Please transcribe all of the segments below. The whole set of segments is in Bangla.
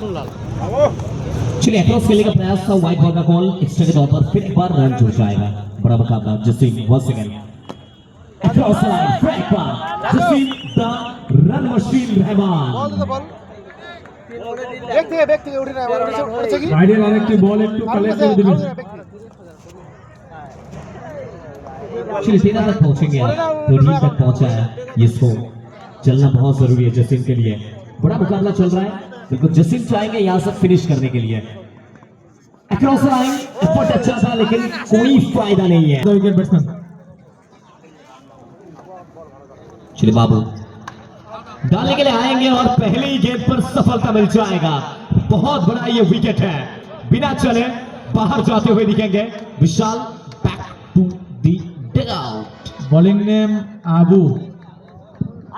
चलिए अक्रॉस खेलने का प्रयास था, वाइड बॉल का कॉल एक्स्ट्रा के तौर पर, फिर एक बार रन जुड़ जाएगा। बड़ा मुकाबला Jasim once again across the line, फिर एक बार Jasim the run machine Rahman. ব্যক্তি উঠে না উঠছে কি আইডিয়াল আরেকটি বল একটু কালেক্ট করে দিবেন। चलिए 13 तक पहुंचेंगे आप, 13 तक पहुंचा है ये स्कोर। चलना बहुत जरूरी है जसीम के लिए, बड़ा मुकाबला चल रहा है, बिल्कुल जसीम चाहेंगे यहां से फिनिश करने के लिए। अक्रॉस लाइन एफर्ट अच्छा था लेकिन कोई फायदा नहीं है। विकेट बैट्समैन चलिए बाबू डालने के लिए आएंगे और पहले ही गेंद पर सफलता मिल जाएगा। बहुत बड़ा ये विकेट है, बिना चले बाहर जाते हुए दिखेंगे Vishal. Back to the dugout. Bowling name Abu.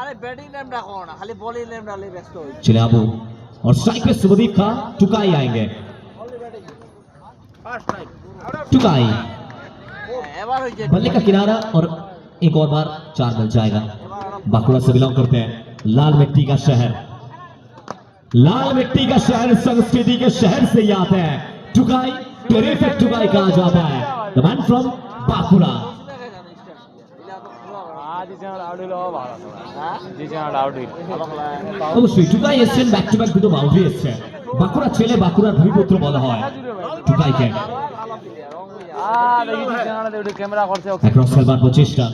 আরে ব্যাটিং নেম রাখো না, খালি বোলিং নেম ডালে ব্যস্ত হই। चले आबू और स्ट्राइक पे सुभदीप खान, टुकाई आएंगे। टुकाई এবার হই যে बल्ले का किनारा और एक और बार 4 मिल जाएगा। बांकुड़ा से बिलोंग करते हैं, लाल मिट्टी का शहर, लाल मिट्टी का शहर, संस्कृति के शहर से ही आते हैं। टुकाई टेरिफिक टुकाई कहा जाता है, द मैन फ्रॉम बांकुड़ा। অবশ্যই টুকাই এসছেন, ব্যাক টু ব্যাক দুটো বাউন্ডারি এসছে। বাঁকুড়া ছেলে, বাঁকুড়ার ভূমিপুত্র বলা হয় টুকাইকে। অ্যাক্রস খেলবার প্রচেষ্টা,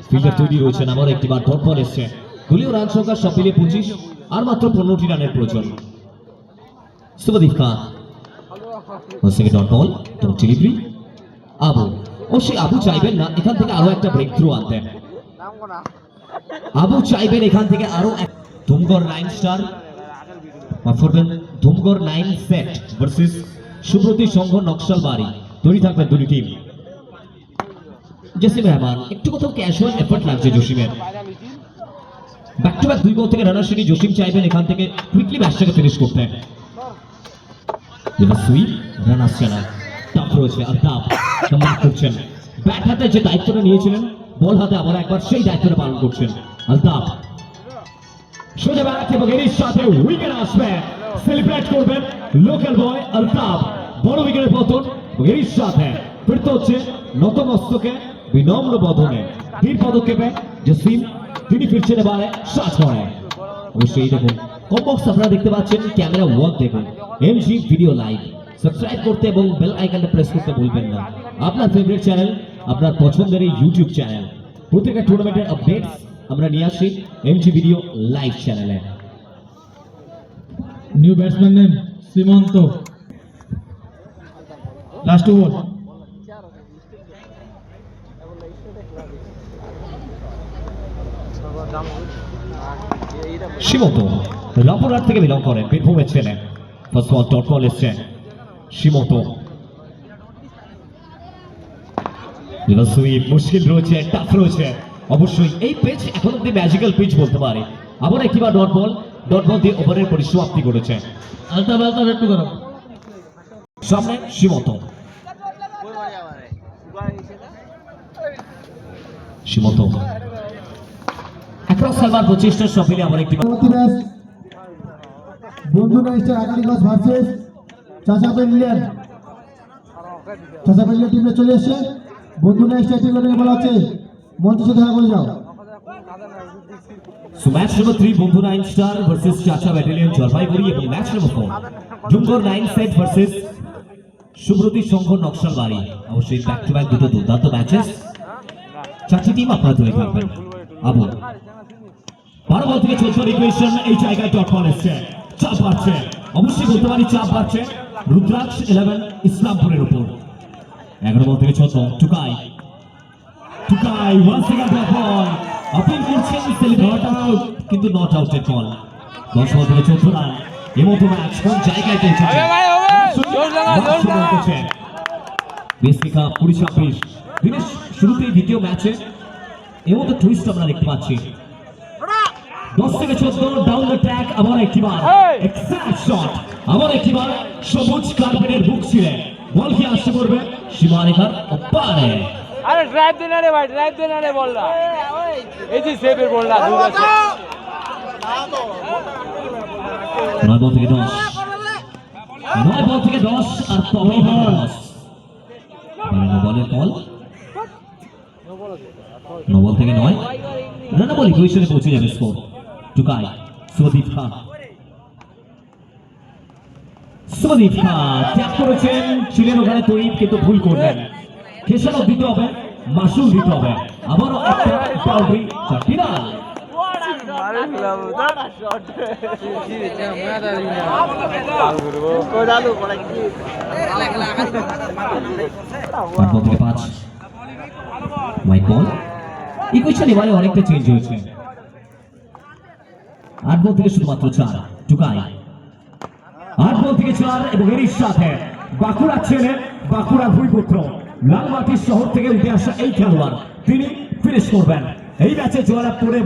ফিল্ডার তৈরি রয়েছেন, আবার একটি বার ডট বল এসছে। দলীয় রান সংখ্যা সব মিলিয়ে 25, আর মাত্র 15টি রানের প্রয়োজন। শুভদীপ খান সেকেন্ড ডট বল, তো ডেলিভারি আবু। অবশ্যই আবু চাইবেন না এখান থেকে আরো একটা ব্রেক থ্রু আনতে, আবু চাইবেন এখান থেকে আরো এক। ধুমগড় 9 স্টার করবেন, ধুমগড় 9 সেট ভার্সেস সুব্রতী সংঘ নকশালবাড়ি। তৈরি থাকবেন দুটি টিম। জসিম রহমান একটু কোথাও ক্যাজুয়াল এফর্ট লাগছে জসিমের। ব্যাক টু ব্যাক 2 বল থেকে রানার সিটি, জসিম চাইবেন এখান থেকে কুইকলি ম্যাচটাকে ফিনিশ করতে। এবার সুইপ, রান আসছে না, টাফ রয়েছে আর টাফ কামব্যাক করছেন। ব্যাট হাতে যে দায়িত্বটা নিয়েছিলেন, বল হাতে আবার একবার সেই দায়িত্বটা পালন করছেন আলতাফ। সোজা ব্যাট এবং এর সাথে উইকেট আসবে, সেলিব্রেট করবেন লোকাল বয় আলতাফ। বড় উইকেটের পতন এবং এর সাথে ফিরতে হচ্ছে নতমস্তকে বিনম্র বদনে। ধীর পদক্ষেপে জসিম তিনি ফিরছেন এবারে শট করে। অবশ্যই দেখুন কমবক্স আপনারা দেখতে পাচ্ছেন, ক্যামেরা ওয়ার্ক দেখুন, এমজি ভিডিও লাইভ। সাবস্ক্রাইব করতে এবং বেল আইকনটা প্রেস করতে ভুলবেন না। আপনার ফেভারিট চ্যানেল, আপনার পছন্দের এই ইউটিউব চ্যানেল, প্রত্যেকটা টুর্নামেন্টের আপডেটস আমরা নিয়ে আসি এমজি ভিডিও লাইভ চ্যানেলে। New batsman name Simanta. Last over. Simanta Rampurhat থেকে বিলং করেন, বীরভূমের ছেলে। ফার্স্ট বল ডট বল এসছে সীমন্ত। সুইপ মুশকিল রয়েছে, টাফ রয়েছে। অবশ্যই এই পিচ এখন অব্দি ম্যাজিক্যাল পিচ বলতে পারে। আবার একটিবার ডট বল দিয়ে ওভারের পরিসমাপ্তি করেছে। আলতাফ একটু করো সামনে সীমন্ত। সীমন্ত অ্যাক্রস খেলবার প্রচেষ্টা সব মিলে আবার একটি বন্ধু নাইস্টার আগামীকাল ভার্সেস চাচা পেলিয়ান। চাচা পেলিয়ান টিমে চলে এসেছে, বন্ধু নাইস্টার টিমে বলা হচ্ছে মঞ্চে সাথে দেখা করে যাও। So match number 3 বন্ধু 9 স্টার ভার্সেস চাচা ব্যাটালিয়ন জলপাইগুড়ি, এবং ম্যাচ নম্বর 4 ডুমগড় 9 সেট ভার্সেস সুব্রতী সংঘ নকশালবাড়ি। অবশ্যই ব্যাক টু ব্যাক দুটো দুর্দান্ত ম্যাচেস, চারটি টিম আপনারা তৈরি থাকবেন। আবু 12 বল থেকে 14 ইকুয়েশন, এই জায়গায় ডট বল এসছে, চাপ বাড়ছে। অবশ্যই বলতে পারি চাপ বাড়ছে রুদ্রাক্ষ 11 ইসলামপুরের উপর। 11 বল থেকে 14 Tukai one second dot ball appeal করছেন, নট আউট, কিন্তু নট আউটের কল। 10 বল থেকে 14 রান। এর মতো ম্যাচ কোন জায়গায় পৌঁছেছে? বিএসপি কাপ 2026 দিনের শুরুতেই দ্বিতীয় ম্যাচে এর মতো টুইস্ট আমরা দেখতে পাচ্ছি। 10 থেকে 14 ডাউন দ্য ট্র্যাক, আবার একটিবার এক্সাক্ট শট, আবার একটিবার সবুজ কার্পেটের বুক ছিঁড়ে বল কি আসতে পড়বে সীমারেখার ওপারে। আরে ড্রাইভ দে না রে ভাই, ড্রাইভ দে না রে বললা, এই যে সেভের বললা দূর আছে। 9 বল থেকে 10 9 বল থেকে 10 আর তবে 10 বলের বল 9 বল থেকে 9 রানা বল ইকুয়েশনে পৌঁছে যাবে স্কোর টুকাই সুদীপ খান ত্যাগ করেছেন ছিলেন ওখানে তৈরি কিন্তু ভুল করলেন খেসারত দিতে হবে মাসুল দিতে হবে আবারও একটা বাউন্ডারি 4টি রান ইকুয়েশন এবারে অনেকটা চেঞ্জ হয়েছে 8 বল থেকে শুধুমাত্র 4 টুকাই 8 বল থেকে 4 এবং এরই সাথে বাঁকুড়া ছেলে বাঁকুড়া ভূমিপুত্র লালমাটির শহর থেকে উঠে আসা এই খেলোয়াড় তিনি ফিনিশ করবেন এই ম্যাচে জয়লাভ করে